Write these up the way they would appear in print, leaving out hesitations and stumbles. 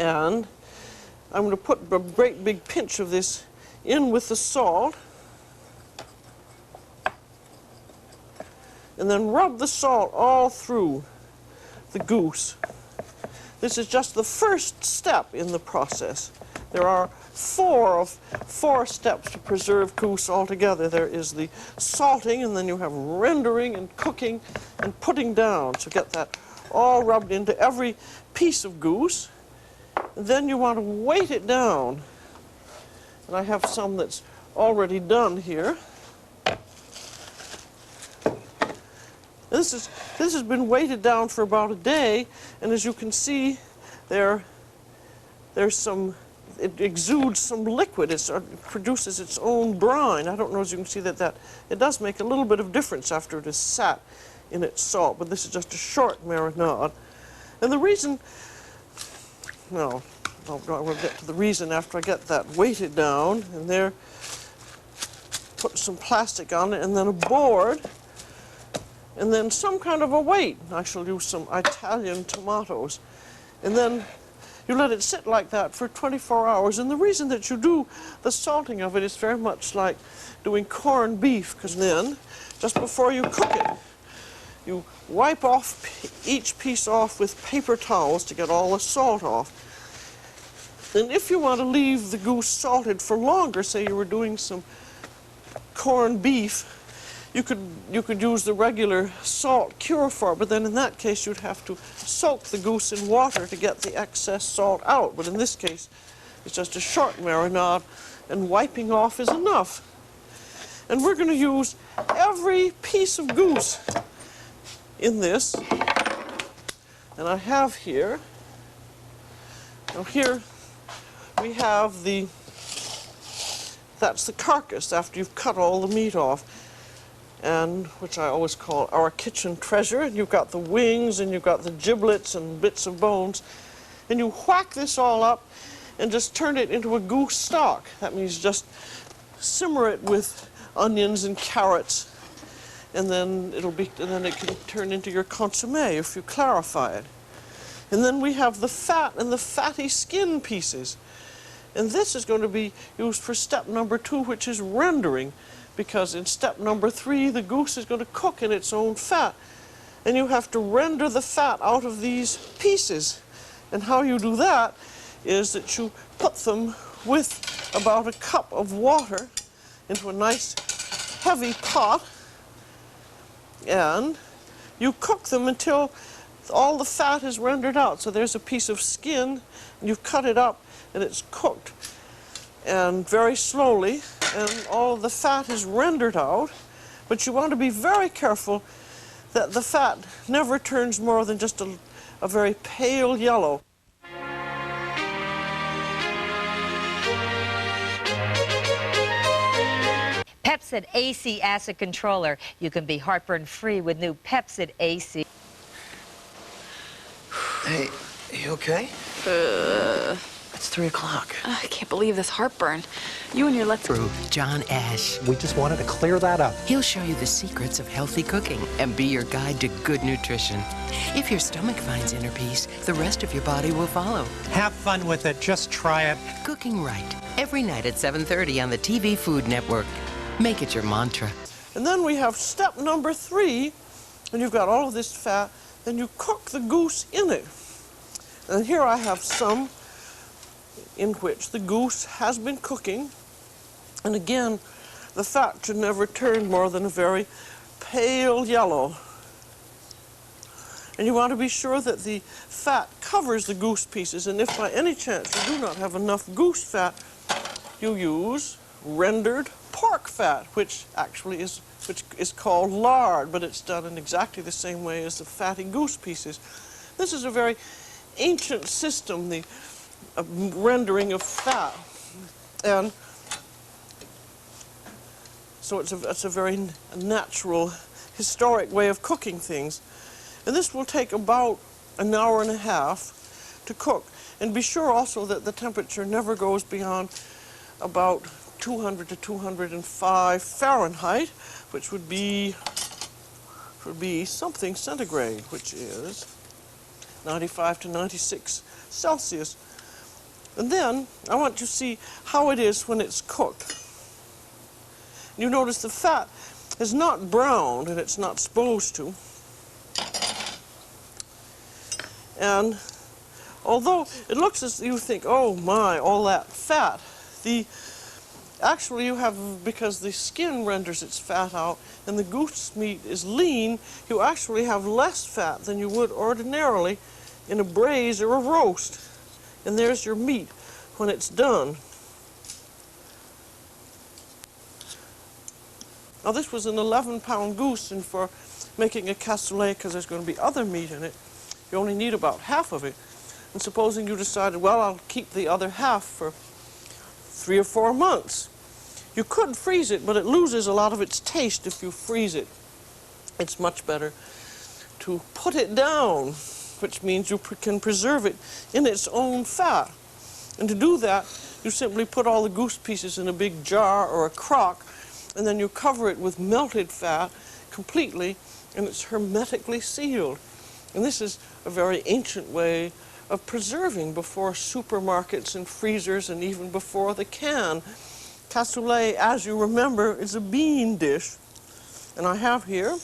And I'm going to put a great big pinch of this in with the salt. And then rub the salt all through the goose. This is just the first step in the process. There are four steps to preserve goose altogether. There is the salting, and then you have rendering and cooking and putting down. So get that all rubbed into every piece of goose. And then you want to weight it down. And I have some that's already done here. This has been weighted down for about a day, and as you can see, there's some, it exudes some liquid. It produces its own brine. I don't know as you can see that it does make a little bit of difference after it is sat in its salt, but this is just a short marinade. And the reason, no, I'll get to the reason after I get that weighted down, and there, put some plastic on it, and then a board, and then some kind of a weight. I shall use some Italian tomatoes. And then you let it sit like that for 24 hours. And the reason that you do the salting of it is very much like doing corned beef, because then, just before you cook it, you wipe off each piece off with paper towels to get all the salt off. And if you want to leave the goose salted for longer, say you were doing some corned beef, you could use the regular salt cure for it, but then in that case you'd have to soak the goose in water to get the excess salt out. But in this case, it's just a short marinade, and wiping off is enough. And we're going to use every piece of goose in this. And I have here, now here we have that's the carcass after you've cut all the meat off. And which I always call our kitchen treasure. And you've got the wings, and you've got the giblets and bits of bones. And you whack this all up and just turn it into a goose stock. That means just simmer it with onions and carrots, and then it can turn into your consommé if you clarify it. And then we have the fat and the fatty skin pieces. And this is going to be used for step number 2, which is rendering. Because in step number 3, the goose is going to cook in its own fat. And you have to render the fat out of these pieces. And how you do that is that you put them with about a cup of water into a nice heavy pot. And you cook them until all the fat is rendered out. So there's a piece of skin, and you've cut it up, and it's cooked. And very slowly, and all of the fat is rendered out, but you want to be very careful that the fat never turns more than just a very pale yellow. Pepcid AC Acid Controller. You can be heartburn-free with new Pepcid AC. Hey, you okay? It's 3 o'clock. I can't believe this heartburn. You and your Let's Through John Ash. We just wanted to clear that up. He'll show you the secrets of healthy cooking and be your guide to good nutrition. If your stomach finds inner peace, the rest of your body will follow. Have fun with it. Just try it. Cooking right. Every night at 7:30 on the TV Food Network. Make it your mantra. And then we have step number 3, and you've got all of this fat, then you cook the goose in it. And here I have some in which the goose has been cooking. And again, the fat should never turn more than a very pale yellow. And you want to be sure that the fat covers the goose pieces, and if by any chance you do not have enough goose fat, you use rendered pork fat, which actually is called lard, but it's done in exactly the same way as the fatty goose pieces. This is a very ancient system, the rendering of fat, and so it's a very natural, historic way of cooking things. And this will take about an hour and a half to cook. And be sure also that the temperature never goes beyond about 200 to 205 Fahrenheit, which would be something centigrade, which is 95 to 96 Celsius. And then I want you to see how it is when it's cooked. You notice the fat is not browned, and it's not supposed to. And although it looks as you think, oh my, all that fat, actually you have, because the skin renders its fat out and the goose meat is lean, you actually have less fat than you would ordinarily in a braise or a roast. And there's your meat when it's done. Now this was an 11-pound goose, and for making a cassoulet, because there's going to be other meat in it, you only need about half of it. And supposing you decided, well, I'll keep the other half for 3 or 4 months. You could freeze it, but it loses a lot of its taste if you freeze it. It's much better to put it down, which means you can preserve it in its own fat. And to do that, you simply put all the goose pieces in a big jar or a crock, and then you cover it with melted fat completely, and it's hermetically sealed. And this is a very ancient way of preserving before supermarkets and freezers and even before the can. Cassoulet, as you remember, is a bean dish. And I have here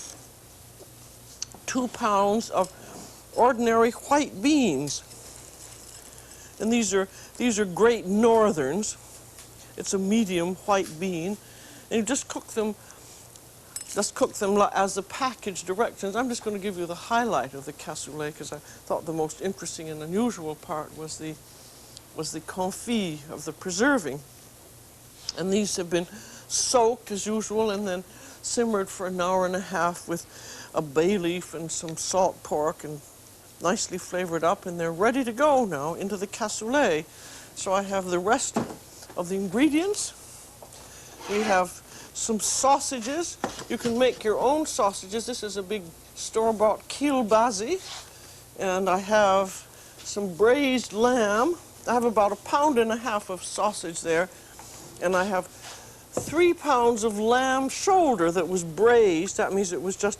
2 pounds of ordinary white beans. And these are Great Northerns. It's a medium white bean. And you just cook them as the package directions. I'm just going to give you the highlight of the cassoulet, because I thought the most interesting and unusual part was the confit of the preserving. And these have been soaked as usual and then simmered for an hour and a half with a bay leaf and some salt pork and nicely flavored up, and they're ready to go now into the cassoulet. So I have the rest of the ingredients. We have some sausages. You can make your own sausages. This is a big store-bought kielbasi. And I have some braised lamb. I have about 1.5 pounds of sausage there. And I have 3 pounds of lamb shoulder that was braised. That means it was just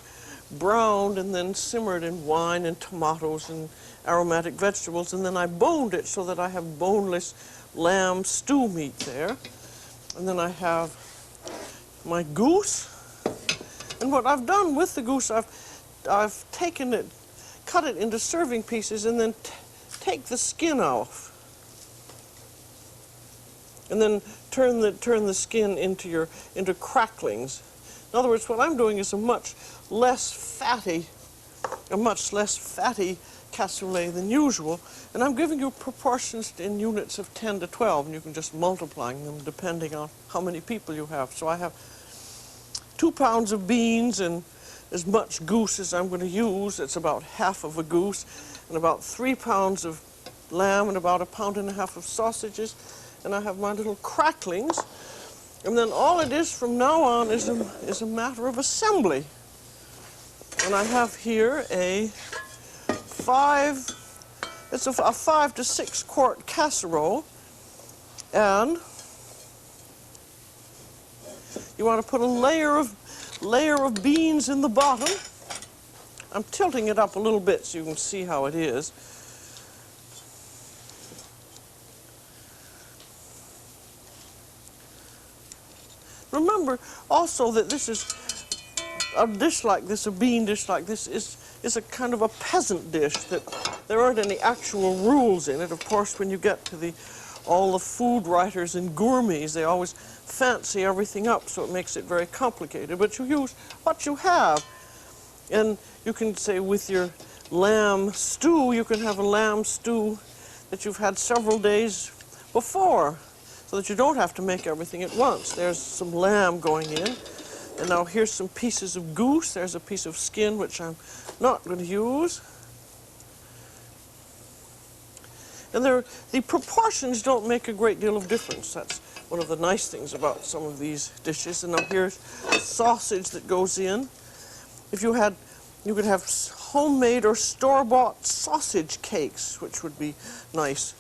browned and then simmered in wine and tomatoes and aromatic vegetables. And then I boned it so that I have boneless lamb stew meat there. And then I have my goose. And what I've done with the goose, I've taken it, cut it into serving pieces, and then take the skin off. And then turn the skin into cracklings. In other words, what I'm doing is a much less fatty cassoulet than usual, and I'm giving you proportions in units of 10 to 12, and you can just multiply them depending on how many people you have. So I have 2 pounds of beans and as much goose as I'm going to use. It's about half of a goose, and about 3 pounds of lamb and about 1.5 pounds of sausages. And I have my little cracklings. And then all it is from now on is a matter of assembly. And I have here a 5 to 6 quart casserole. And you want to put a layer of beans in the bottom. I'm tilting it up a little bit so you can see how it is. Remember also that this is a dish like this, a bean dish like this, is a kind of a peasant dish, that there aren't any actual rules in it. Of course, when you get to all the food writers and gourmets, they always fancy everything up, so it makes it very complicated. But you use what you have. And you can say with your lamb stew, you can have a lamb stew that you've had several days before, so that you don't have to make everything at once. There's some lamb going in. And now here's some pieces of goose. There's a piece of skin, which I'm not going to use. And the proportions don't make a great deal of difference. That's one of the nice things about some of these dishes. And now here's sausage that goes in. If you could have homemade or store-bought sausage cakes, which would be nice.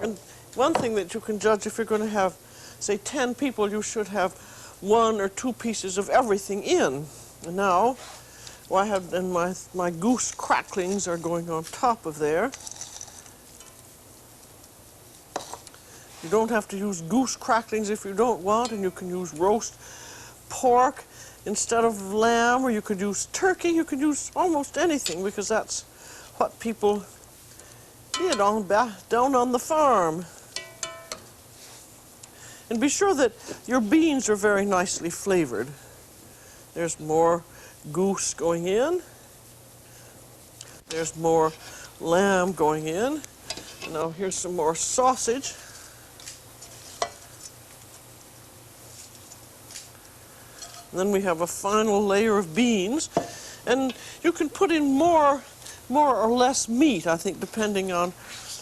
And one thing that you can judge, if you're going to have, say, 10 people, you should have 1 or 2 pieces of everything in. And now, I have, and my goose cracklings are going on top of there. You don't have to use goose cracklings if you don't want, and you can use roast pork instead of lamb, or you could use turkey. You could use almost anything because that's what people did down on the farm. And be sure that your beans are very nicely flavored. There's more goose going in. There's more lamb going in. Now here's some more sausage. And then we have a final layer of beans. And you can put in more or less meat, I think, depending on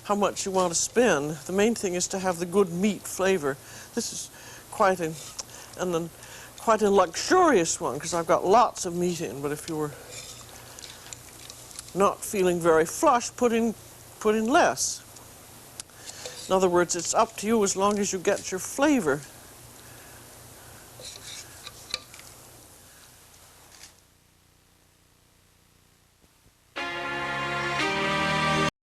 how much you want to spend. The main thing is to have the good meat flavor. This is quite a luxurious one because I've got lots of meat in, but if you were not feeling very flush, put in less. In other words, it's up to you as long as you get your flavor.